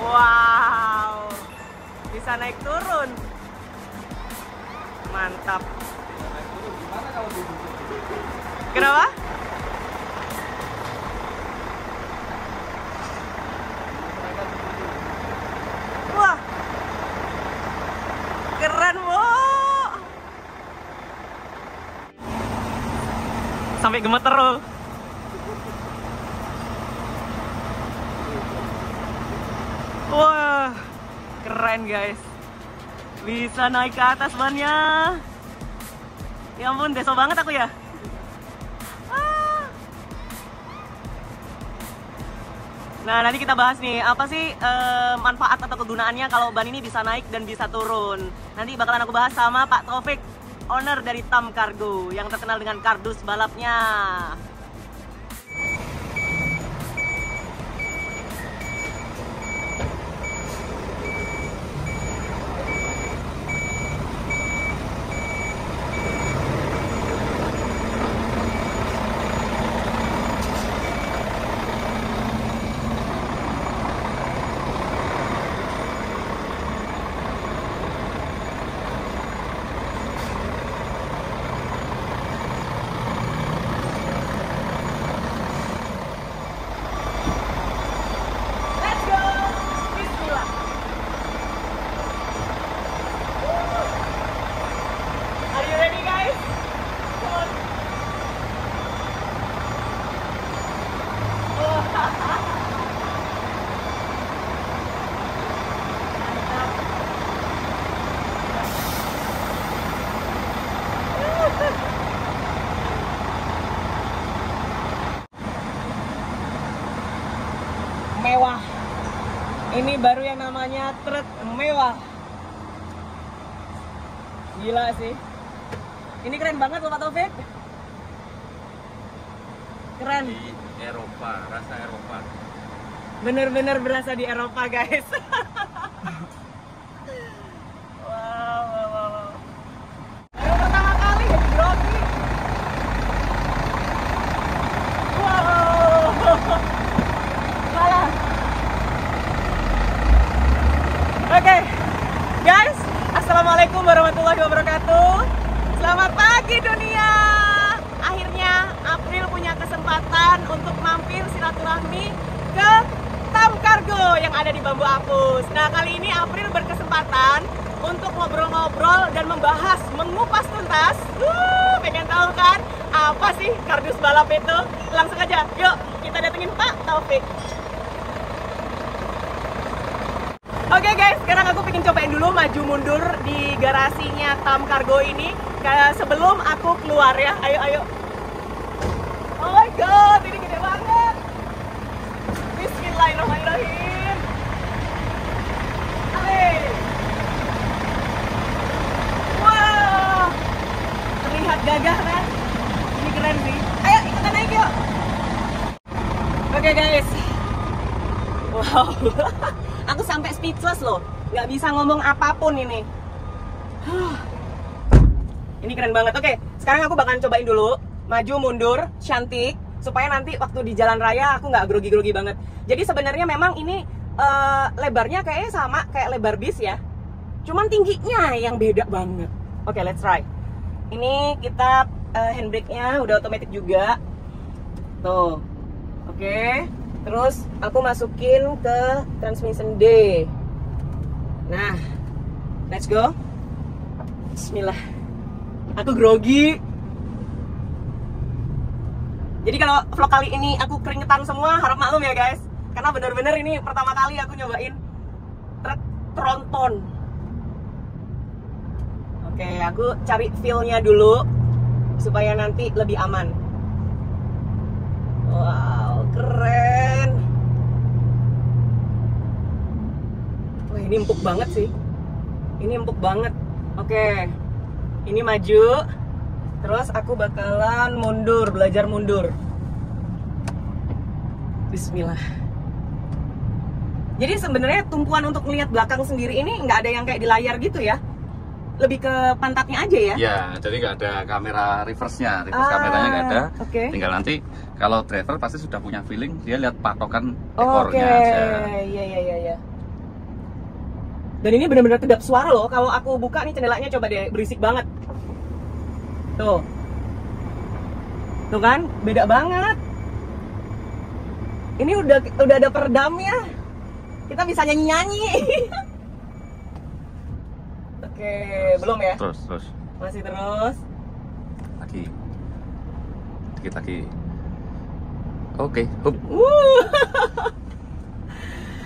Wow, bisa naik turun. Mantap. Naik turun gimana kalau duduk? Kenapa? Wah, keren, wo. Sampai gemeter loh. Wah, keren guys. Bisa naik ke atas bannya. Ya ampun, deso banget aku ya. Nah, nanti kita bahas nih, apa sih manfaat atau kegunaannya kalau ban ini bisa naik dan bisa turun. Nanti bakalan aku bahas sama Pak Taufik, owner dari Tam Cargo, yang terkenal dengan kardus balapnya. Mewah. Ini baru yang namanya truk mewah. Gila sih. Ini keren banget loh Pak Taufik. Keren. Di Eropa, rasa Eropa. Bener-bener berasa di Eropa guys. Wow, wow, wow. Baru pertama kali jadi grogi. Wow. Salah. Oke, guys, assalamualaikum warahmatullahi wabarakatuh. Selamat pagi dunia. Akhirnya April punya kesempatan untuk mampir silaturahmi ke Tam Cargo yang ada di Bambu Apus. Nah, kali ini April berkesempatan untuk ngobrol-ngobrol dan membahas, mengupas tuntas. Pengen tahu kan apa sih kardus balap itu? Langsung aja, yuk kita datengin Pak Taufik. Oke guys, sekarang aku pengen cobain dulu maju mundur di garasinya Tam Cargo ini sebelum aku keluar ya. Ayo, ayo. Oh my god, ini gede banget. Bismillahirrahmanirrahim. Hai. Wow, terlihat gagah kan? Ini keren sih. Ayo kita naik yuk. Oke guys. Wow. Aku sampai speechless loh, nggak bisa ngomong apapun ini. Ini keren banget. Oke, sekarang aku bakalan cobain dulu maju mundur cantik supaya nanti waktu di jalan raya aku nggak grogi-grogi banget. Jadi sebenarnya memang ini lebarnya kayaknya sama kayak lebar bis ya, cuman tingginya yang beda banget. Oke, let's try. Ini kita handbrake-nya udah otomatis juga. Tuh, oke. Terus aku masukin ke transmission D. Nah, let's go. Bismillah. Aku grogi. Jadi kalau vlog kali ini aku keringetan semua, harap maklum ya guys. Karena bener-bener ini pertama kali aku nyobain truk tronton. Oke, aku cari feel-nya dulu supaya nanti lebih aman. Wow, keren. Wah, ini empuk banget sih. Ini empuk banget. Oke, ini maju. Terus aku bakalan mundur, belajar mundur. Bismillah. Jadi sebenarnya tumpuan untuk melihat belakang sendiri ini nggak ada yang kayak di layar gitu ya? Lebih ke pantatnya aja ya? Ya, jadi nggak ada kamera reverse-nya, reverse kameranya nggak ada. Okay. Tinggal nanti kalau driver pasti sudah punya feeling, dia lihat patokan ekornya aja. Iya. Dan ini benar-benar kedap suara loh. Kalau aku buka nih jendelanya, coba deh, berisik banget. Tuh. Tuh kan, beda banget. Ini udah ada peredamnya. Kita bisa nyanyi-nyanyi. Oke, belum ya? Terus. Masih terus. Lagi. Dikit lagi. Oke, hup.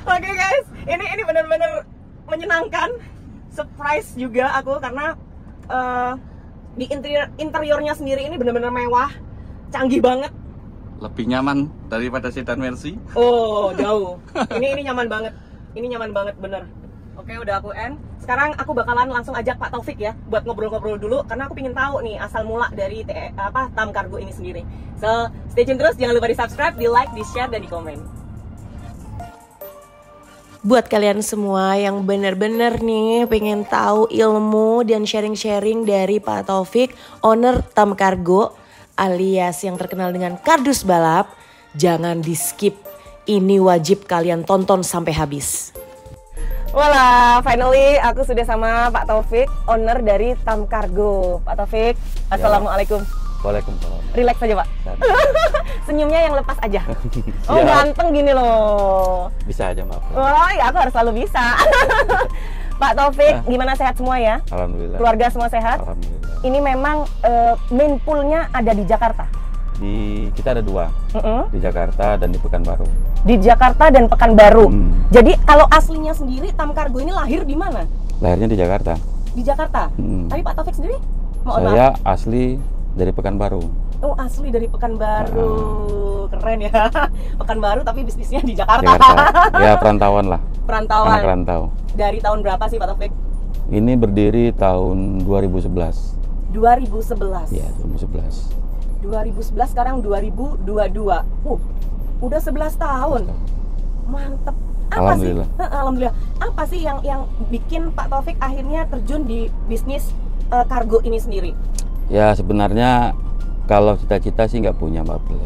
Oke guys, ini benar-benar menyenangkan. Surprise juga aku karena di interiornya sendiri ini benar-benar mewah, canggih banget. Lebih nyaman daripada sedan Mercy. Oh, jauh. Ini nyaman banget. Ini nyaman banget bener. Oke, udah aku end. Sekarang aku bakalan langsung ajak Pak Taufik ya buat ngobrol-ngobrol dulu karena aku pengen tahu nih asal mula dari TAM Cargo ini sendiri. So, stay tune terus, jangan lupa di-subscribe, di-like, di-share dan di-komen. Buat kalian semua yang bener-bener nih pengen tahu ilmu dan sharing-sharing dari Pak Taufik, owner TAM Cargo alias yang terkenal dengan kardus balap, jangan di skip. Ini wajib kalian tonton sampai habis. Wala, finally aku sudah sama Pak Taufik, owner dari TAM Cargo. Pak Taufik, assalamualaikum. Waalaikumsalam. Relax aja Pak. Senyumnya yang lepas aja. Oh ganteng gini loh. Bisa aja maaf. Oh ya aku harus selalu bisa. Pak Taufik, gimana, sehat semua ya? Alhamdulillah. Keluarga semua sehat? Alhamdulillah. Ini memang main poolnya ada di Jakarta? Kita ada dua, di Jakarta dan di Pekanbaru. Di Jakarta dan Pekanbaru. Jadi kalau aslinya sendiri TAM Cargo ini lahir di mana? Lahirnya di Jakarta. Di Jakarta? Tapi Pak Taufik sendiri? Saya asli dari Pekanbaru. Oh, asli dari Pekanbaru. Keren ya. Pekanbaru tapi bisnisnya di Jakarta. Ya perantauan lah. Perantauan. Anak rantau. Dari tahun berapa sih Pak Taufik? Ini berdiri tahun 2011. 2011. Ya, 2011. 2011 sekarang 2022. Udah 11 tahun. Mantep. Apa Alhamdulillah. sih? Alhamdulillah. Apa sih yang bikin Pak Taufik akhirnya terjun di bisnis kargo ini sendiri? Ya sebenarnya kalau cita-cita sih nggak punya Mbak Pil.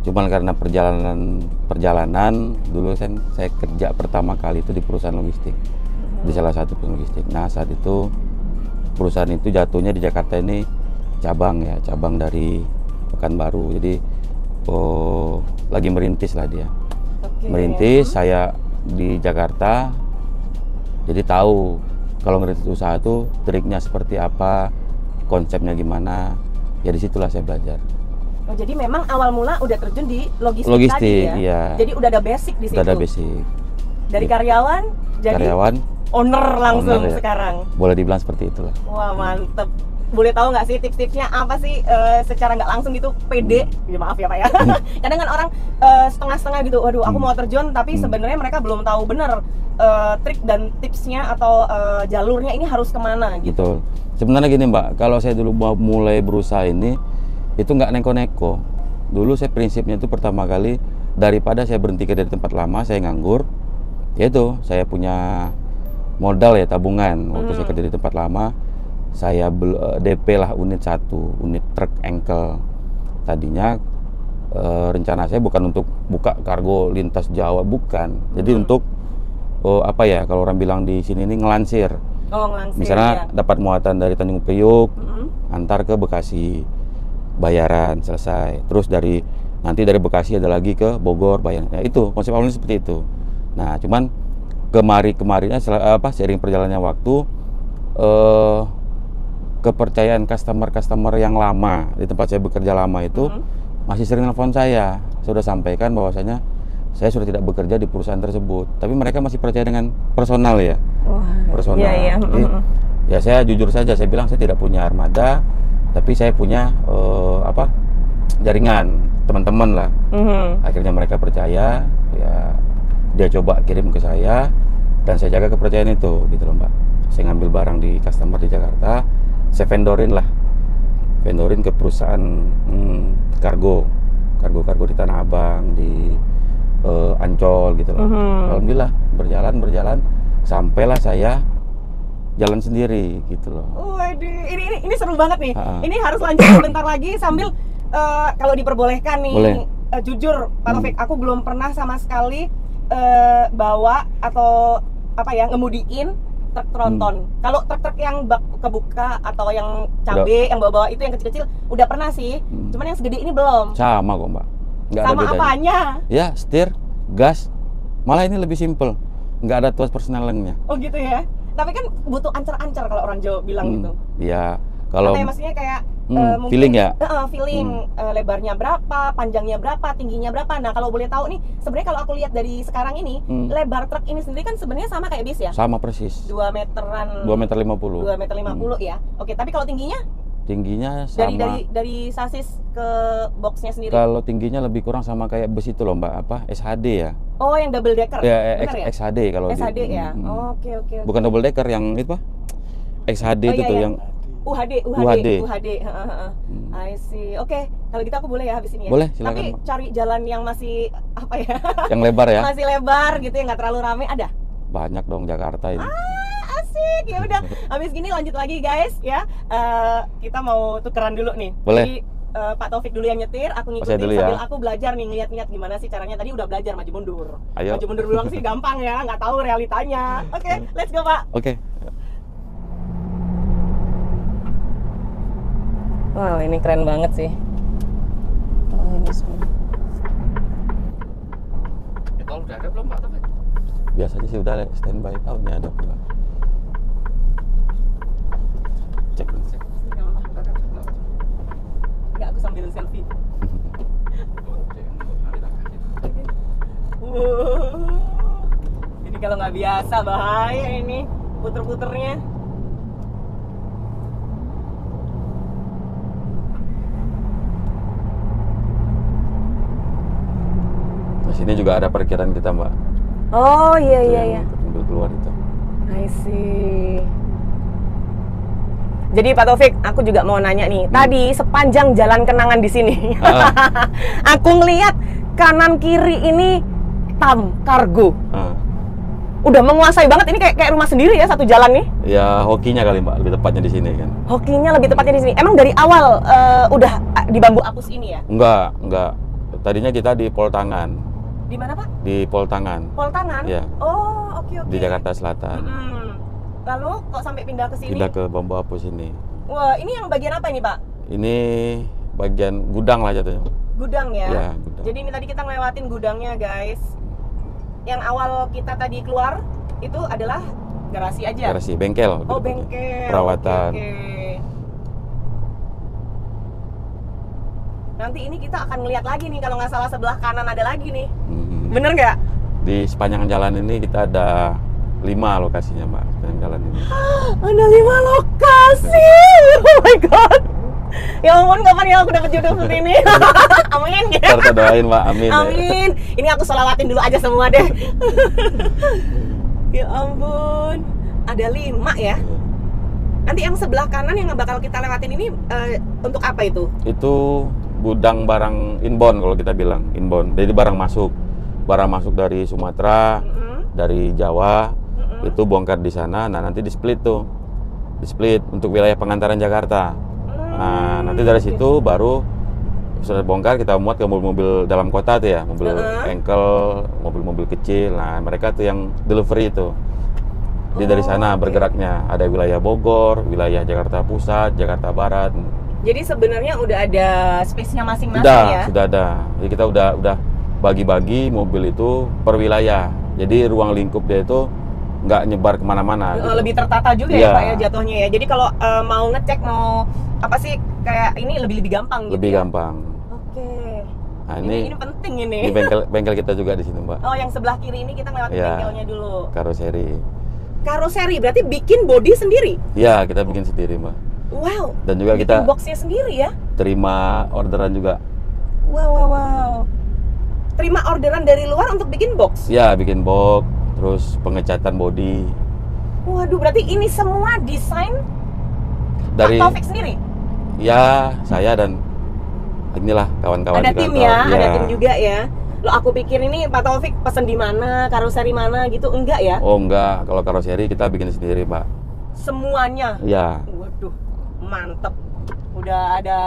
Cuman karena perjalanan dulu kan saya kerja pertama kali itu di perusahaan logistik, di salah satu perusahaan logistik. Nah saat itu perusahaan itu jatuhnya di Jakarta ini cabang dari Pekanbaru. Jadi lagi merintis lah dia. Merintis, saya di Jakarta. Jadi tahu kalau ngerintis usaha tuh triknya seperti apa, konsepnya gimana. Ya disitulah saya belajar. Oh, jadi memang awal mula udah terjun di logistik Logistik, tadi ya? iya. Jadi udah ada basic di situ? Udah ada basic. Dari karyawan, jadi karyawan, owner langsung owner, ya. Sekarang? Boleh dibilang seperti itulah. Wah mantep. Boleh tahu nggak sih tips-tipsnya apa sih secara nggak langsung gitu pede? Ya maaf ya Pak ya. Kadang kan orang setengah-setengah gitu, waduh aku mau terjun tapi sebenarnya mereka belum tahu bener trik dan tipsnya atau jalurnya ini harus kemana gitu. Betul. Sebenarnya gini Mbak, kalau saya dulu mau mulai berusaha ini, itu nggak neko-neko. Dulu saya prinsipnya itu pertama kali, daripada saya berhenti dari tempat lama, saya nganggur, yaitu saya punya modal ya, tabungan. Waktu saya kerja di tempat lama, saya DP lah unit 1, unit truk engkel. Tadinya rencana saya bukan untuk buka kargo lintas Jawa, bukan. Jadi untuk apa ya, kalau orang bilang di sini ini ngelansir. Oh, ngelansir. Misalnya ya. dapat muatan dari Tanjung Priuk, antar ke Bekasi, bayaran selesai. Terus nanti dari Bekasi ada lagi ke Bogor, bayaran. Ya, itu konsep awalnya seperti itu. Nah, cuman kemarinnya seiring perjalannya waktu, kepercayaan customer yang lama di tempat saya bekerja lama itu masih sering nelfon saya. Saya sudah sampaikan bahwasanya saya sudah tidak bekerja di perusahaan tersebut, tapi mereka masih percaya dengan personal ya. Personal. Iya. Jadi, ya saya jujur saja, saya bilang saya tidak punya armada, tapi saya punya jaringan teman-teman lah. Akhirnya mereka percaya, ya dia coba kirim ke saya dan saya jaga kepercayaan itu, gitu loh Mbak. Saya ngambil barang di customer di Jakarta, saya vendorin ke perusahaan kargo di Tanah Abang, di Ancol gitu loh. Alhamdulillah berjalan sampailah saya jalan sendiri gitu loh. Waduh, ini seru banget nih. Ini harus lanjut sebentar lagi sambil kalau diperbolehkan nih. Boleh. Jujur Pak Taufik, aku belum pernah sama sekali bawa atau ngemudiin truk tronton. Kalau truk-truk yang bak kebuka atau yang cabe, yang bawa-bawa itu yang kecil-kecil udah pernah sih. Cuman yang segede ini belum. Sama kok Mbak. Nggak ada Sama bedanya. apanya? Ya, setir, gas. Malah ini lebih simpel. Nggak ada tuas persnelengnya. Oh gitu ya. Tapi kan butuh ancar-ancar kalau orang Jawa bilang gitu. Iya, kalau Karena maksudnya kayak mungkin feeling ya. Feeling lebarnya berapa, panjangnya berapa, tingginya berapa. Nah kalau boleh tahu nih, sebenarnya kalau aku lihat dari sekarang ini, lebar truk ini sendiri kan sebenarnya sama kayak bis ya? Sama persis. 2 meteran. 2,50 2,50 meter ya. Oke, tapi kalau tingginya? Tingginya sama. Dari sasis ke boxnya sendiri. Kalau tingginya lebih kurang sama kayak bus itu loh Mbak, apa? SHD ya? Oh, yang double decker. Ya, Benar ya? XHD kalau SHD ya. Oke. Bukan double decker yang itu, Pak. XHD itu tuh yang UHD. I see. Oke, kalau gitu aku boleh ya habis ini ya. Boleh, silakan. Tapi cari jalan yang masih apa ya? yang lebar ya. Masih lebar gitu yang nggak terlalu rame ada. Banyak dong Jakarta ini. Asik. Ya udah, habis gini lanjut lagi guys ya. Kita mau tukeran dulu nih. Boleh. Jadi, Pak Taufik dulu yang nyetir, aku ngikutin dulu ya. sambil aku belajar nih ngeliat-ngeliat gimana sih caranya. Tadi udah belajar maju mundur. Ayo. Maju mundur doang sih gampang ya, nggak tahu realitanya. Oke, let's go Pak. Oke. Wow, ini keren banget sih. Oh, ini semua. Tol udah ada belum Pak Taufik? Biasanya sih udah standby. Oh, ini ada pula. Cek. Enggak, aku sambil selfie. Ini kalau nggak biasa bahaya ini puter-puternya. Di sini juga ada parkiran kita Mbak. Oh Itu iya. yang mobil keluar itu. I see. Jadi Pak Taufik, aku juga mau nanya nih. Tadi sepanjang jalan kenangan di sini, aku ngelihat kanan kiri ini Tam Kargo. Udah menguasai banget ini kayak rumah sendiri ya satu jalan nih. Ya hokinya kali Mbak, lebih tepatnya di sini kan. Hokinya lebih tepatnya di sini. Emang dari awal udah di Bambu Apus ini ya? Enggak. Tadinya kita di Poltangan. Di mana Pak? Di Poltangan. Poltangan? Ya. Oh oke. Di Jakarta Selatan. Lalu kok sampai pindah ke sini? Pindah ke Bambu Apus ini. Wah, ini yang bagian apa ini Pak? Ini bagian gudang lah jatuhnya. Gudang ya? Ya, gudang. Jadi ini tadi kita ngelewatin gudangnya guys. Yang awal kita tadi keluar itu adalah garasi aja? Garasi, bengkel. Oh bengkel. Perawatan. Oke. Nanti ini kita akan ngeliat lagi nih, kalau nggak salah sebelah kanan ada lagi nih. Bener nggak? Di sepanjang jalan ini kita ada 5 lokasinya Mbak, sepanjang jalan ini. Ada 5 lokasi. Oh my god. Ya ampun, kapan ya aku dapat jodoh seperti ini? Amin. Ntar kita doain Mbak, amin. Amin. Ini aku selawatin dulu aja semua deh. Ya ampun. Ada 5 ya? Nanti yang sebelah kanan yang bakal kita lewatin ini untuk apa itu? Itu gudang barang inbound kalau kita bilang, inbound. Jadi barang masuk dari Sumatera, dari Jawa, itu bongkar di sana. Nah nanti di split untuk wilayah pengantaran Jakarta. Nah nanti dari situ baru sudah bongkar kita muat ke mobil-mobil dalam kota tuh ya, mobil engkel, mobil-mobil kecil. Nah mereka tuh yang delivery itu. Jadi dari sana bergeraknya ada wilayah Bogor, wilayah Jakarta Pusat, Jakarta Barat. Jadi sebenarnya udah ada space-nya masing-masing ya? Sudah ada. Jadi kita udah bagi-bagi mobil itu per wilayah. Jadi ruang lingkup dia itu nggak nyebar kemana-mana. Gitu. Lebih tertata juga ya Pak ya jatuhnya ya. Jadi kalau mau ngecek mau apa sih kayak ini lebih gampang gitu. Lebih gampang. Oke. Nah, ini penting ini. Ini bengkel kita juga di sini Mbak. Oh yang sebelah kiri ini kita ngelewatin bengkelnya dulu. Karoseri berarti bikin body sendiri? Iya kita bikin sendiri Mbak. Wow. Dan juga bikin kita boxnya sendiri ya? Terima orderan juga. Wow. Terima orderan dari luar untuk bikin box? Ya bikin box, terus pengecatan body. Waduh, berarti ini semua desain dari Pak Taufik sendiri? Ya, saya dan inilah kawan-kawan. Ada tim ya, ada tim juga ya. Loh aku pikir ini Pak Taufik pesen di mana, karoseri mana gitu, enggak ya? Oh enggak, kalau karoseri kita bikin sendiri Pak. Semuanya? Ya. Waduh, mantep. Udah ada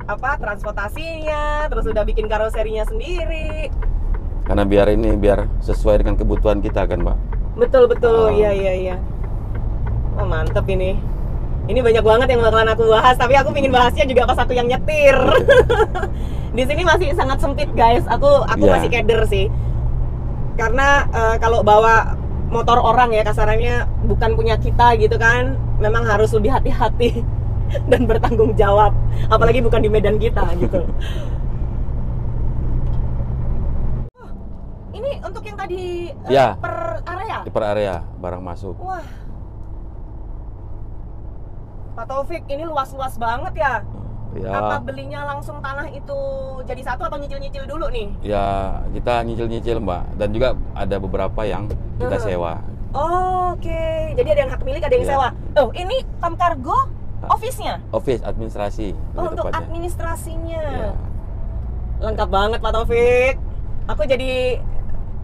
apa transportasinya, terus udah bikin karoserinya sendiri. Karena biar sesuai dengan kebutuhan kita kan Mbak. Betul, iya. Oh, mantep ini. Ini banyak banget yang bakalan aku bahas, tapi aku pengen bahasnya juga pas aku yang nyetir. Di sini masih sangat sempit, guys. Aku masih keder sih. Karena kalau bawa motor orang ya kasarannya bukan punya kita gitu kan, memang harus lebih hati-hati dan bertanggung jawab. Apalagi bukan di medan kita gitu. Ini untuk yang tadi per area? Di per area, barang masuk. Wah, Pak Taufik, ini luas-luas banget ya. Apa belinya langsung tanah itu jadi satu atau nyicil-nyicil dulu nih? Ya, kita nyicil-nyicil Mbak. Dan juga ada beberapa yang kita sewa. Oke, jadi ada yang hak milik, ada yang sewa. Oh, ini Tam Kargo office-nya? Office, administrasi. Untuk administrasinya. Lengkap banget Pak Taufik. Aku jadi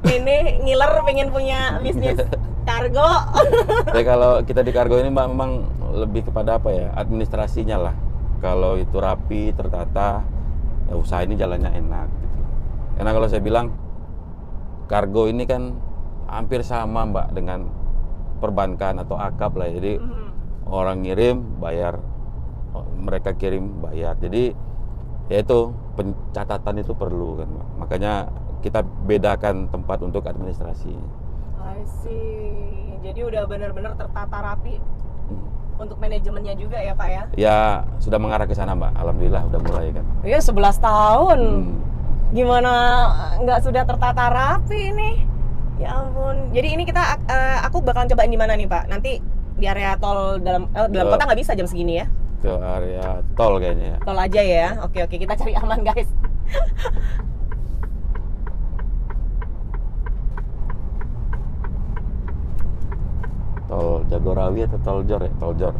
ini ngiler pengen punya bisnis kargo. Tapi kalau kita di kargo ini Mbak memang lebih kepada apa ya, administrasinya lah. Kalau itu rapi, tertata, ya usaha ini jalannya enak gitu. Karena kalau saya bilang kargo ini kan hampir sama Mbak dengan perbankan atau akap lah. Jadi orang ngirim bayar, mereka kirim bayar. Jadi ya itu pencatatan itu perlu kan Mbak. Makanya kita bedakan tempat untuk administrasi. I see. Jadi udah benar-benar tertata rapi. Untuk manajemennya juga ya Pak ya? Ya sudah mengarah ke sana Mbak, alhamdulillah udah mulai kan. Iya 11 tahun. Gimana nggak sudah tertata rapi ini? Ya ampun. Jadi ini aku bakalan cobain di mana nih Pak? Nanti di area tol dalam kota nggak bisa jam segini ya? Ke area tol kayaknya ya. Tol aja ya. Oke kita cari aman guys. Tol Jagorawi atau tol Jor ya? Tol Jor.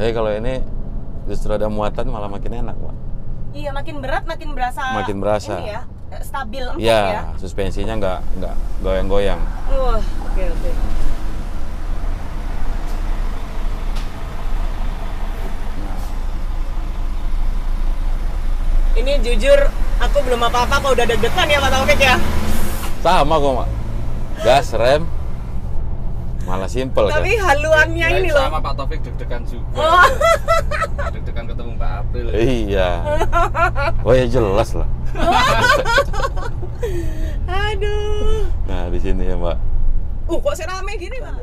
Jadi kalau ini justru ada muatan malah makin enak Pak. Iya, makin berat makin berasa. Makin berasa. Ini ya, stabil empuk ya. ya. Suspensinya nggak goyang-goyang. Oke. Ini jujur aku belum apa-apa kok udah deg-degan ya Pak Taufik ya. Sama kok Mak. Gas, rem, malah simpel kan. Tapi haluannya ini loh. Sama Pak Taufik deg-degan juga. Deg-degan ketemu Mbak April. Iya. Oh ya jelas lah. Aduh. Nah di sini ya Mbak. Kok serame gini Pak?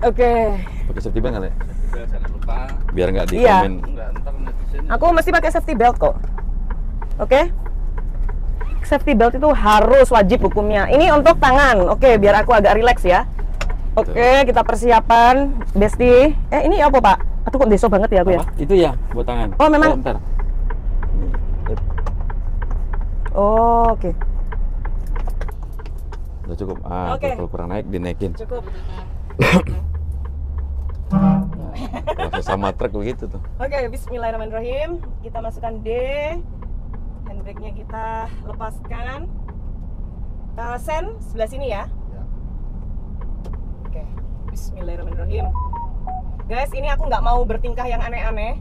Oke. Pakai safety belt nggak ya? Jangan lupa. Biar nggak di Iya. komen. Enggak, ntar netizen. Aku mesti pakai safety belt kok. Oke. Safety belt itu harus wajib hukumnya. Ini untuk tangan. Oke, biar aku agak rileks ya. Oke, kita persiapan. Besti. Ini apa Pak? Aduh kok deso banget ya aku ya. Itu ya buat tangan. Oh, memang. Bentar. Oke. Udah cukup. Oke. Kalau kurang naik dinaikin. Cukup. Kalau sesama truk begitu tuh. Oke, bismillahirrahmanirrahim. Kita masukkan D. Handbrake-nya kita lepaskan. Sen sebelah sini ya. Oke, bismillahirrahmanirrahim. Guys, ini aku nggak mau bertingkah yang aneh-aneh.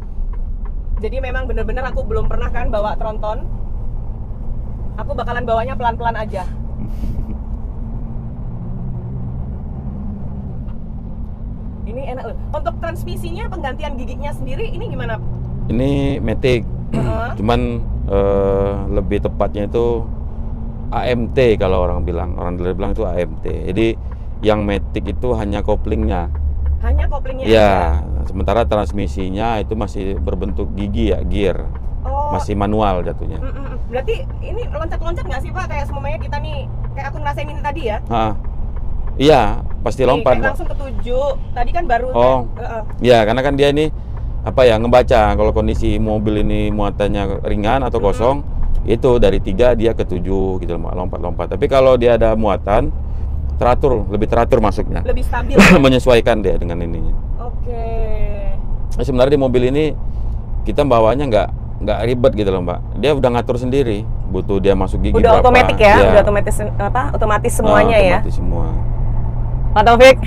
Jadi memang bener-bener aku belum pernah kan bawa tronton. Aku bakalan bawanya pelan-pelan aja. Ini enak loh. Untuk transmisinya, penggantian gigiknya sendiri, ini gimana? Ini Matic. Cuman lebih tepatnya itu AMT kalau orang bilang. Orang dealer bilang itu AMT. Jadi yang Matic itu hanya koplingnya. Hanya koplingnya Ya, aja? sementara transmisinya itu masih berbentuk gigi ya, gear. Masih manual jatuhnya. Berarti ini loncat-loncat nggak sih Pak? Kayak semuanya kita nih, kayak aku ngerasain ini tadi ya? Iya, pasti lompat. Kayak langsung ke 7. Tadi kan baru. Ya, karena kan dia ini apa ya, ngebaca kalau kondisi mobil ini muatannya ringan atau kosong, itu dari 3 dia ke 7 gitu, lompat-lompat. Tapi kalau dia ada muatan, lebih teratur masuknya. Lebih stabil. Menyesuaikan dia dengan ininya. Oke. Nah, sebenarnya di mobil ini kita bawanya nggak ribet gitu loh Mbak. Dia udah ngatur sendiri, butuh dia masuk gigi udah berapa. otomatis ya? Udah otomatis semuanya ya? Otomatis semua. Pak Taufik,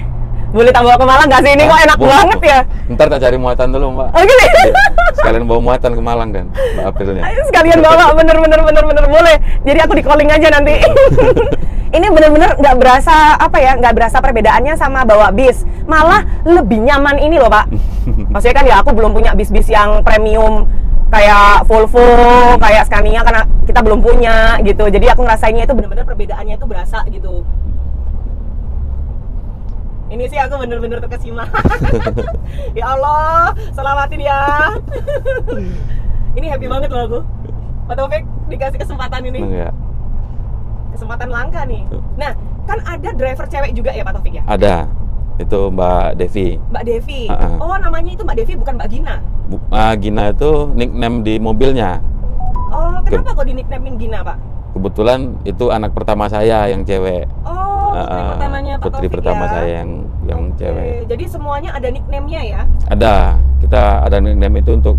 boleh tambah ke Malang nggak sih? Ini kok enak banget ya? Ntar tak cari muatan dulu Mbak. Oke. Sekalian bawa muatan ke Malang kan, Mbak Aprilnya. Ayo sekalian bawa, bener boleh. Jadi aku di calling aja nanti. Ini bener-bener nggak berasa apa ya, nggak berasa perbedaannya sama bawa bis. Malah lebih nyaman ini loh Pak. Maksudnya kan ya aku belum punya bis-bis yang premium kayak Volvo, kayak Scania karena kita belum punya gitu. Jadi aku ngerasainnya itu bener-bener perbedaannya itu berasa gitu. Ini sih aku bener-bener terkesima. Ya Allah, selamatin ya. Ini happy banget loh aku. Pak Taufik dikasih kesempatan ini. Enggak. Kesempatan langka nih. Nah, kan ada driver cewek juga ya Pak Taufik ya? Ada. Itu Mbak Devi. Mbak Devi. Uh-uh. Oh, namanya itu Mbak Devi bukan Mbak Gina. Gina itu nickname di mobilnya. Oh, kenapa kok di nicknamein Gina, Pak? Kebetulan itu anak pertama saya yang cewek. Oh, putri pertamanya Pak Putri Taufik pertama ya? saya yang Oke, cewek. jadi semuanya ada nickname-nya ya? Ada. Kita ada nickname itu untuk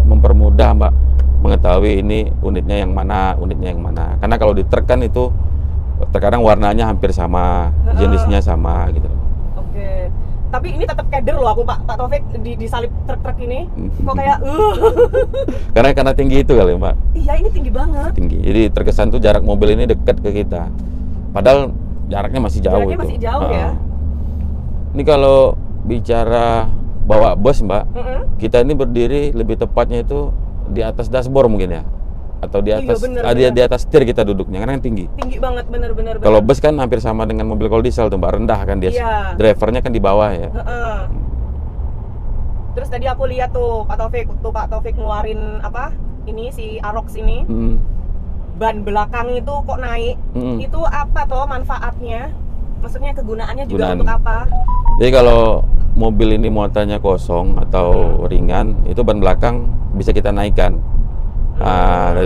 mempermudah Mbak mengetahui ini unitnya yang mana. Karena kalau di truk kan itu terkadang warnanya hampir sama, jenisnya sama gitu. Oke. Tapi ini tetap keder loh aku Pak Taufik di salib truk-truk ini. Kok kayak Karena tinggi itu kali Mbak. Iya, ini tinggi banget. Tinggi. Jadi terkesan tuh jarak mobil ini dekat ke kita. Padahal jaraknya masih jauh. Jaraknya masih jauh ya. Ini kalau bicara bawa bus Mbak, kita ini berdiri lebih tepatnya itu di atas dashboard mungkin ya, atau di atas di atas setir kita duduknya karena kan tinggi. Tinggi banget, bener. Kalau bus kan hampir sama dengan mobil kalau diesel tuh Mbak, rendah kan dia. Iya. Drivernya kan di bawah ya. Terus tadi aku lihat tuh Pak Taufik ngeluarin apa? Ini si Arox ini. Ban belakang itu kok naik. Itu apa toh manfaatnya? Maksudnya kegunaannya juga untuk apa? Jadi kalau mobil ini muatannya kosong atau ringan, itu ban belakang bisa kita naikkan.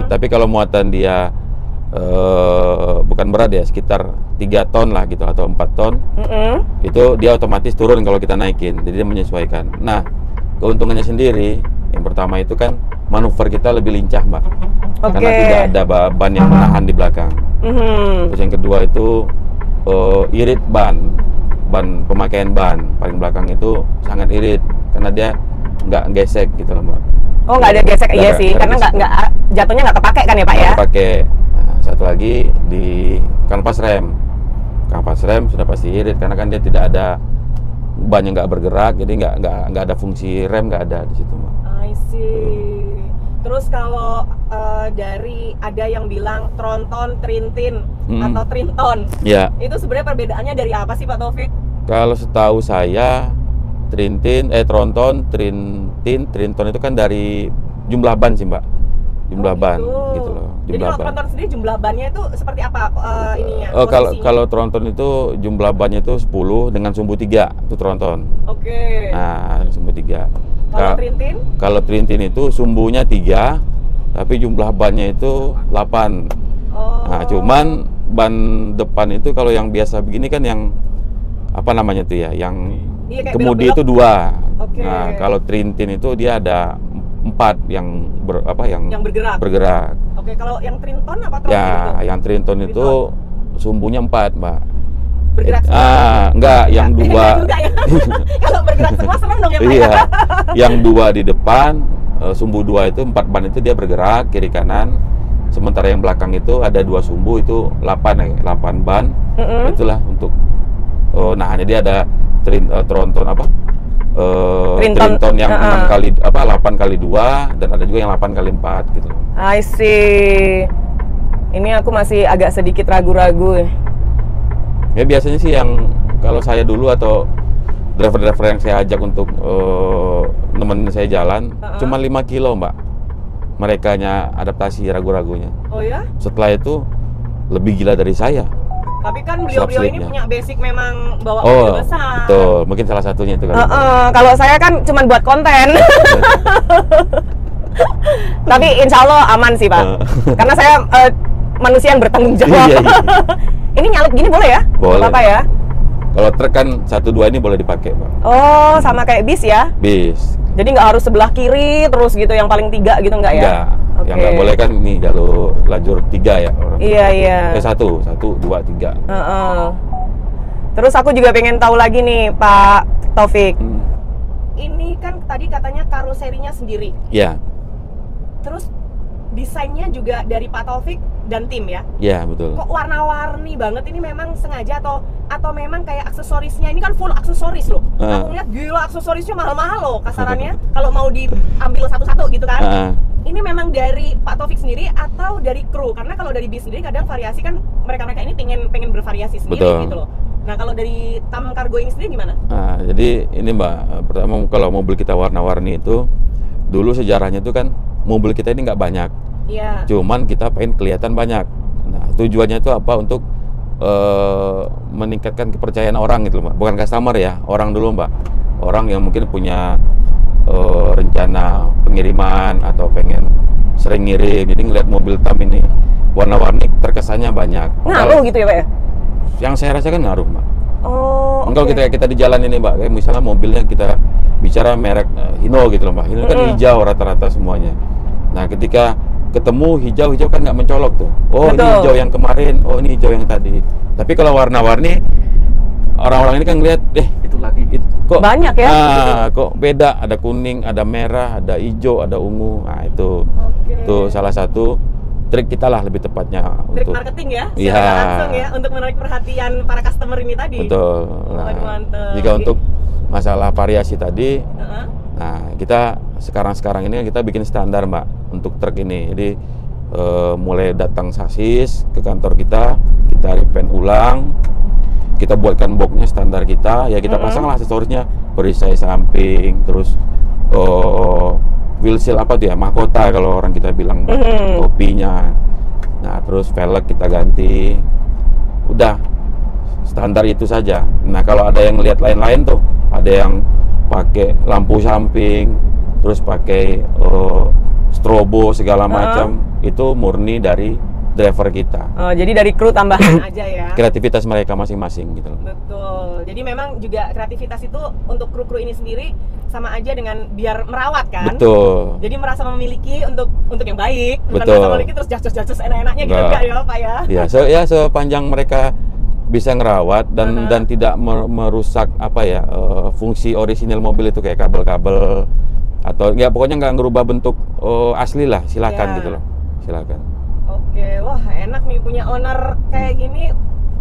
Tapi kalau muatan dia bukan berat ya, sekitar 3 ton lah gitu atau 4 ton, itu dia otomatis turun kalau kita naikin. Jadi dia menyesuaikan. Nah, keuntungannya sendiri, yang pertama itu kan manuver kita lebih lincah Mbak. Karena tidak ada ban yang menahan di belakang. Terus yang kedua itu irit ban pemakaian ban paling belakang itu sangat irit karena dia nggak gesek gitu loh Mbak. Oh, nggak ada gesek, iya sih, karena nggak jatuhnya nggak kepake kan ya Pak ya? Kepake. Nah, satu lagi di kanvas rem sudah pasti irit karena kan dia tidak ada ban yang nggak bergerak, jadi nggak ada fungsi rem, nggak ada di situ Mbak. I see. Terus kalau dari ada yang bilang tronton, trintin atau trinton, itu sebenarnya perbedaannya dari apa sih Pak Taufik? Kalau setahu saya tronton, trinton itu kan dari jumlah ban sih Mbak, jumlah ban gitu loh. Jadi kalau tronton sendiri jumlah bannya itu seperti apa ininya? Kalau tronton itu jumlah bannya itu 10 dengan sumbu 3 itu tronton. Oke. Nah, sumbu 3. Kalau trintin? Kalau trintin itu sumbunya 3, tapi jumlah bannya itu 8. Nah, cuman ban depan itu kalau yang biasa begini kan yang apa namanya tuh ya, yang kemudi itu 2. Nah, kalau trintin itu dia ada 4 yang bergerak. Oke, kalau yang trinton apa tronton ya, yang trinton itu sumbunya 4 Mbak. Bergerak semua? Enggak, yang 2 juga ya. Kalau bergerak semua serem dong ya Pak. Iya, yang 2 di depan, sumbu 2 itu 4 ban itu dia bergerak kiri kanan. Sementara yang belakang itu ada 2 sumbu itu 8 ban. Itulah untuk hanya dia ada tronton apa? Trinton yang 8 kali 2 dan ada juga yang 8 kali 4 gitu. I see. Ini aku masih agak sedikit ragu-ragu. Ya biasanya sih yang kalau saya dulu atau driver-driver yang saya ajak untuk nemenin saya jalan cuma 5 kilo Mbak. Merekanya adaptasi ragu-ragunya. Oh ya? Setelah itu lebih gila dari saya. Tapi kan beliau-beliau ini punya basic memang bawa mobil besar. Betul, mungkin salah satunya itu kan. Kalau saya kan cuma buat konten. Tapi insya Allah aman sih Pak. Karena saya manusia yang bertanggung jawab. Iya. Ini nyalip gini boleh ya? Boleh. Apa ya? Kalau truk kan 1-2 ini boleh dipakai Pak. Oh, sama kayak bis ya? Bis. Jadi nggak harus sebelah kiri terus gitu, yang paling 3 gitu nggak ya? Enggak. Yang nggak boleh kan ini jalur lajur 3 ya. Iya. 1, 2, 3. Terus aku juga pengen tahu lagi nih Pak Taufik. ini kan tadi katanya karoserinya sendiri. Ya, Terus desainnya juga dari Pak Taufik dan tim ya? ya betul. Kok warna-warni banget, ini memang sengaja atau memang kayak aksesorisnya ini kan full aksesoris loh. Aku ngeliat gila aksesorisnya mahal-mahal loh kasarannya kalau mau diambil satu-satu gitu kan. Ini memang dari Pak Taufik sendiri atau dari kru? Karena kalau dari bis sendiri kadang variasi kan mereka-mereka ini pengen bervariasi sendiri. Betul. Gitu loh. Nah kalau dari Tam Cargo ini sendiri gimana? Nah, jadi ini Mbak, pertama kalau mobil kita warna-warni itu dulu sejarahnya itu kan mobil kita ini nggak banyak. Iya. Cuman kita pengen kelihatan banyak. Nah, tujuannya itu apa? Untuk meningkatkan kepercayaan orang gitu loh, Mbak. Bukan customer ya, orang dulu, Mbak. Orang yang mungkin punya rencana pengiriman atau pengen sering ngirim. Jadi ngeliat mobil Tam ini warna-warni terkesannya banyak. Ngaruh gitu ya Pak ya? Yang saya rasakan ngaruh, Mbak. Oh, Kalau kita di jalan ini, Mbak, kayak misalnya mobilnya kita bicara merek Hino gitu loh, Mbak. Hino kan hijau rata-rata semuanya. Nah, ketika ketemu hijau kan nggak mencolok tuh. Oh, Betul. ini hijau yang kemarin, oh ini hijau yang tadi. Tapi kalau warna-warni, orang-orang ini kan ngeliat, Itu lagi. kok Banyak ya? kok beda, ada kuning, ada merah, ada hijau, ada ungu. Nah, itu salah satu trik kita lah, lebih tepatnya Trik untuk marketing ya? Iya. Secara langsung ya, untuk menarik perhatian para customer ini tadi. betul. Nah, Waduh, mantep. jika untuk masalah variasi tadi, Heeh. nah kita sekarang ini kita bikin standar, Mbak, untuk truk ini. Jadi mulai datang sasis ke kantor kita repaint ulang, kita buatkan boxnya standar kita, ya kita pasanglah aksesorisnya, perisai samping, terus wheel seal apa tuh ya, mahkota kalau orang kita bilang, topinya. Nah, terus velg kita ganti. Udah standar itu saja. Nah, kalau ada yang lihat lain-lain tuh, ada yang pakai lampu samping, terus pakai strobo segala macam, itu murni dari driver kita. Oh, jadi dari kru tambahan aja ya? Kreativitas mereka masing-masing gitu loh. Betul. Jadi memang juga kreativitas itu untuk kru-kru ini sendiri sama aja dengan biar merawat kan? Betul. Jadi merasa memiliki untuk yang baik, bukan Betul. merasa memiliki terus jas enak-enaknya gitu enggak ya Pak ya? Ya, sepanjang mereka bisa ngerawat dan tidak merusak apa ya, fungsi orisinil mobil itu kayak kabel-kabel atau ya pokoknya nggak ngerubah bentuk asli lah, silakan gitu loh. Silakan. Oke, wah enak nih punya owner kayak gini,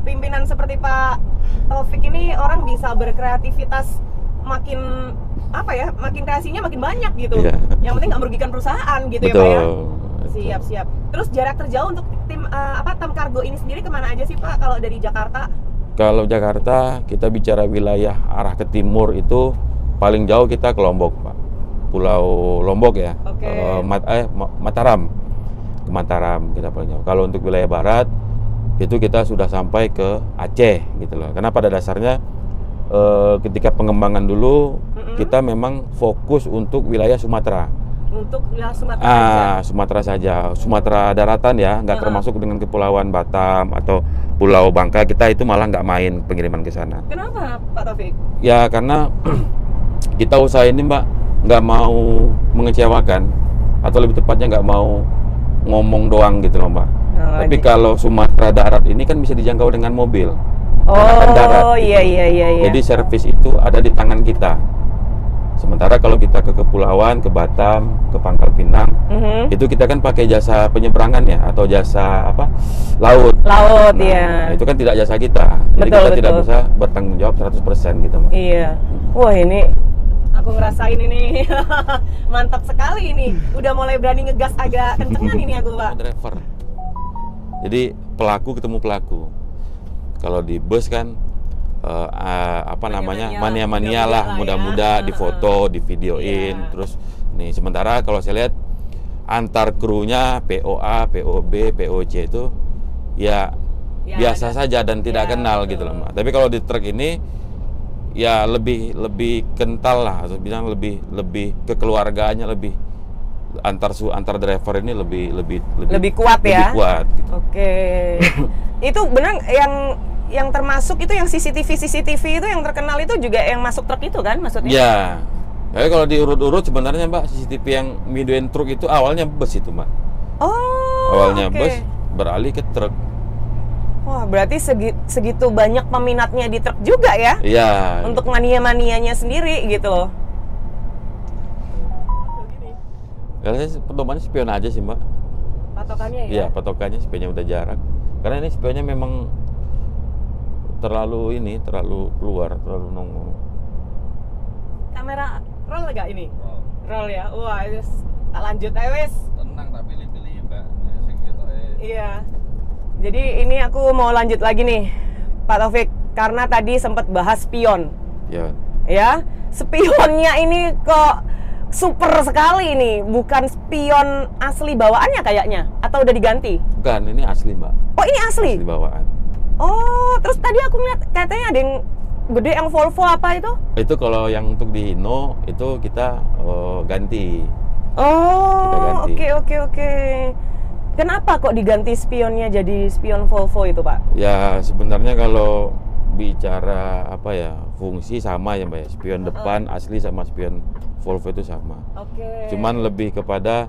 pimpinan seperti Pak Taufik ini, orang bisa berkreativitas makin apa ya, makin kreasinya makin banyak gitu. Iya. Yang penting nggak merugikan perusahaan gitu Betul. ya Pak ya. Siap. Terus jarak terjauh untuk tim Tam Cargo ini sendiri kemana aja sih Pak kalau dari Jakarta? Kalau Jakarta kita bicara wilayah arah ke timur itu paling jauh kita ke Lombok, Pak. Pulau Lombok ya. Oke. Mataram. Ke Mataram kita paling jauh. Kalau untuk wilayah barat itu kita sudah sampai ke Aceh gitu loh. Karena pada dasarnya ketika pengembangan dulu kita memang fokus untuk wilayah Sumatera. Untuk wilayah Sumatera aja? Sumatera saja, Sumatera daratan ya, nggak termasuk dengan kepulauan Batam atau Pulau Bangka. Kita itu malah nggak main pengiriman ke sana. Kenapa Pak Taufik? Ya karena kita usaha ini, Mbak, nggak mau mengecewakan, atau lebih tepatnya nggak mau ngomong doang gitu loh, Mbak. Tapi kalau Sumatera darat ini kan bisa dijangkau dengan mobil. Oh iya. Jadi servis itu ada di tangan kita. Sementara kalau kita ke kepulauan, ke Batam, ke Pangkal Pinang, itu kita kan pakai jasa penyeberangan ya, atau jasa apa, laut. Ya. Itu kan tidak jasa kita. Jadi kita tidak bisa bertanggung jawab 100% gitu, Mbak. Iya. Wah ini aku ngerasain ini mantap sekali ini. Udah mulai berani ngegas agak kencengan ini aku Pak. Driver. Jadi pelaku ketemu pelaku. Kalau di bus kan mania-mania lah, muda-muda difoto, divideoin, terus nih. Sementara kalau saya lihat antar krunya POA, POB, POC itu ya biasa saja dan tidak kenal gitu loh, Mbak. Tapi kalau di truk ini ya lebih kental lah, atau bilang lebih kekeluargaannya, lebih antar driver ini lebih kuat ya. Lebih kuat gitu. Oke. Itu benar yang termasuk itu yang CCTV itu yang terkenal itu juga yang masuk truk itu kan maksudnya? Ya. Jadi kalau diurut-urut sebenarnya, Mbak, CCTV yang midoin truk itu awalnya bus itu, Mbak. Oh. Awalnya bus beralih ke truk. Wah, berarti segitu banyak peminatnya di truk juga ya? Iya. Untuk mania-manianya sendiri gitu loh. Kalau saya pedomannya spion aja sih Mbak. Patokannya ya? Iya, patokannya spionnya udah jarak. Karena ini spionnya memang terlalu keluar, terlalu nongol. Kamera roll gak ini? Wow. Roll ya? Wah, wis tak lanjut aja wis. Tenang tak pilih-pilih Mbak. Sing ketoke. Iya. Jadi ini aku mau lanjut lagi nih, Pak Taufik. Karena tadi sempat bahas spion. Ya. Ya, spionnya ini kok super sekali ini. Bukan spion asli bawaannya kayaknya. Atau udah diganti? Bukan, ini asli Mbak. Oh, ini asli? Asli bawaan. Oh, terus tadi aku ngeliat katanya ada yang gede, yang Volvo apa itu? Itu kalau yang untuk di Hino itu kita ganti. Kita Oh, ganti. oke. Kenapa kok diganti spionnya jadi spion Volvo itu, Pak? Ya sebenarnya kalau bicara apa ya, fungsi sama ya Mbak ya. Spion depan asli sama spion Volvo itu sama. Oke. Cuman lebih kepada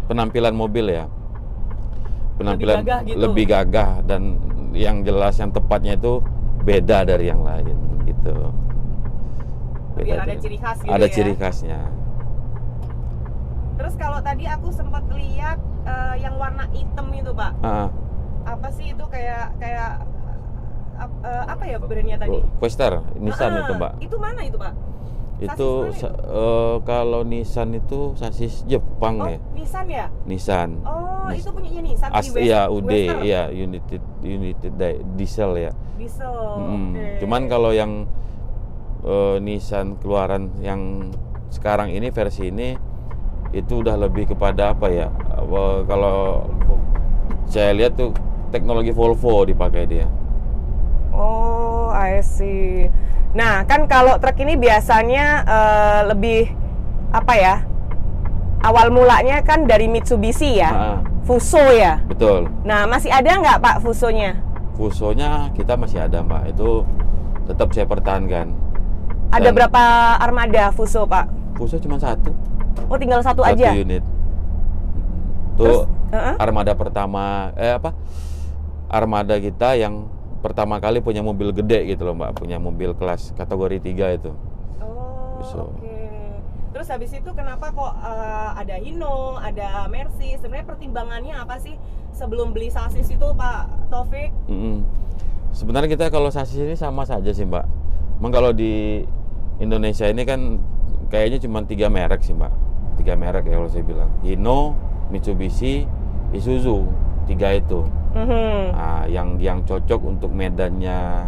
penampilan mobil ya. Penampilan gagah gitu. lebih gagah dan yang jelas yang tepatnya itu beda dari yang lain gitu. Biar ada dari- ciri khas gitu ada ya. ciri khasnya. Terus kalau tadi aku sempat lihat yang warna hitam itu, Pak. Ah, Apa sih itu kayak apa ya brandnya tadi? Quester, Nissan Ah, itu Mbak. Itu mana itu, Pak? Itu Sasis mana kalau Nissan itu sasis Jepang Oh, ya. Nissan ya? Nissan. Oh, itu punyanya Nissan Iya, UD, Western. iya, United Diesel ya. Diesel. Mm. Oke. Cuman kalau yang Nissan keluaran yang sekarang ini versi ini itu udah lebih kepada apa ya? Kalau saya lihat tuh teknologi Volvo dipakai dia. Oh, I see. Nah, kan kalau truk ini biasanya lebih apa ya? Awal mulanya kan dari Mitsubishi ya, Ah, Fuso ya. betul. Nah, masih ada nggak Pak Fusonya? Fusonya kita masih ada Mbak. Itu tetap saya pertahankan. Ada Dan berapa armada Fuso Pak? Fuso cuma satu Oh, tinggal satu aja. unit. Terus, Tuh heeh. armada pertama armada kita yang pertama kali punya mobil gede gitu loh Mbak, punya mobil kelas kategori 3 itu. Oh, Fuso. oke. Terus habis itu kenapa kok ada Hino, ada Mercy? Sebenarnya pertimbangannya apa sih sebelum beli sasis itu Pak Taufik? Mm-mm. Sebenarnya kita kalau sasis ini sama saja sih Mbak. Emang kalau di Indonesia ini kan kayaknya cuma 3 merek sih Mbak. 3 merek ya kalau saya bilang. Hino, Mitsubishi, Isuzu. 3 itu. Mhm. Nah, yang cocok untuk medannya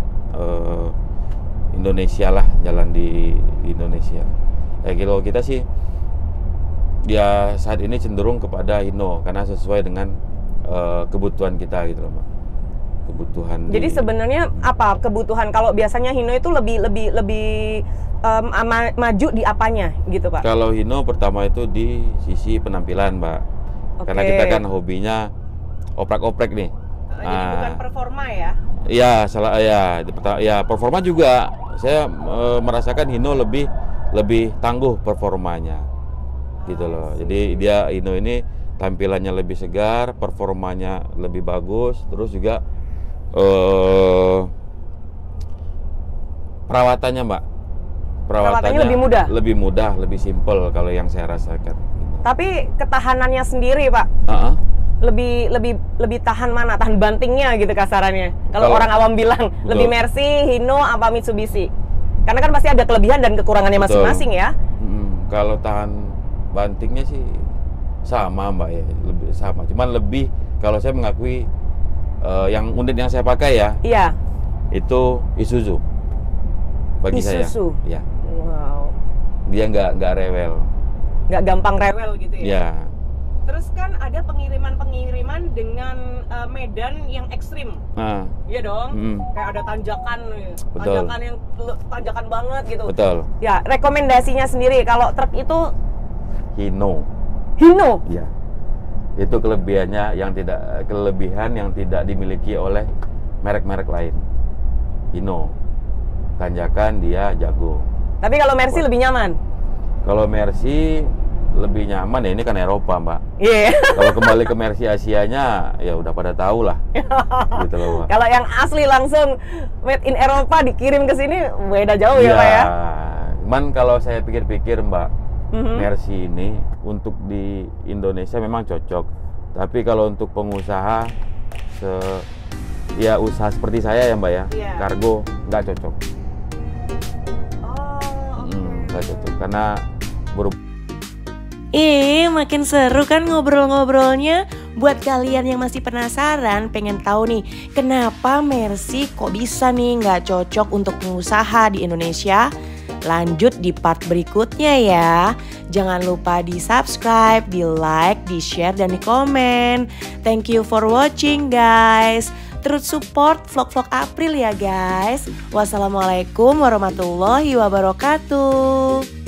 Indonesia lah, jalan di Indonesia. Kalau kita sih dia saat ini cenderung kepada Hino karena sesuai dengan kebutuhan kita gitu loh Mbak. Kebutuhan. Jadi sebenarnya apa kebutuhan? Kalau biasanya Hino itu lebih maju di apanya gitu Pak? Kalau Hino pertama itu di sisi penampilan Mbak. Karena Oke. kita kan hobinya oprek-oprek nih. Jadi bukan performa ya? Iya, salah ya. Ya performa juga. Saya merasakan Hino lebih tangguh performanya, gitu loh. Jadi dia Hino ini tampilannya lebih segar, performanya lebih bagus, terus juga perawatannya Mbak. Perawatannya lebih mudah? Lebih mudah, lebih simpel kalau yang saya rasakan. Tapi ketahanannya sendiri Pak, Uh-uh. lebih tahan mana? Tahan bantingnya gitu kasarannya. Kalau Kalau- orang awam bilang Betul. lebih Mercy, Hino, apa Mitsubishi? Karena kan pasti ada kelebihan dan kekurangannya Betul. masing-masing ya. Kalau tahan bantingnya sih sama Mbak ya, lebih sama. Cuman lebih kalau saya mengakui yang unit yang saya pakai ya Iya. itu Isuzu bagi Isuzu? saya. Ya, Wow. dia nggak rewel. Nggak gampang rewel gitu ya. Ya, Terus kan ada pengiriman dengan medan yang ekstrim. nah, Iya dong. Kayak ada tanjakan, Betul. tanjakan yang tanjakan banget gitu. betul. Ya, rekomendasinya sendiri kalau truk itu Hino, Hino. ya, itu kelebihan yang tidak dimiliki oleh merek-merek lain. Hino, tanjakan dia jago. Tapi kalau Mercy lebih nyaman. Kalau Mercy lebih nyaman ya, ini kan Eropa Mbak. Iya. Kalau kembali ke Mercy Asianya ya udah pada tahu lah. Gitu loh Mbak. Kalau yang asli langsung made in Eropa dikirim ke sini beda jauh ya Pak ya. Cuman kalau saya pikir-pikir Mbak, Mercy ini untuk di Indonesia memang cocok. Tapi kalau untuk pengusaha ya usaha seperti saya ya Mbak ya, kargo nggak cocok. Nggak cocok karena makin seru kan ngobrol-ngobrolnya. Buat kalian yang masih penasaran, pengen tahu nih kenapa Mercy kok bisa nih nggak cocok untuk pengusaha di Indonesia? Lanjut di part berikutnya ya. Jangan lupa di subscribe, di like, di share, dan di komen. Thank you for watching guys. Terus support vlog-vlog April ya guys. Wassalamualaikum warahmatullahi wabarakatuh.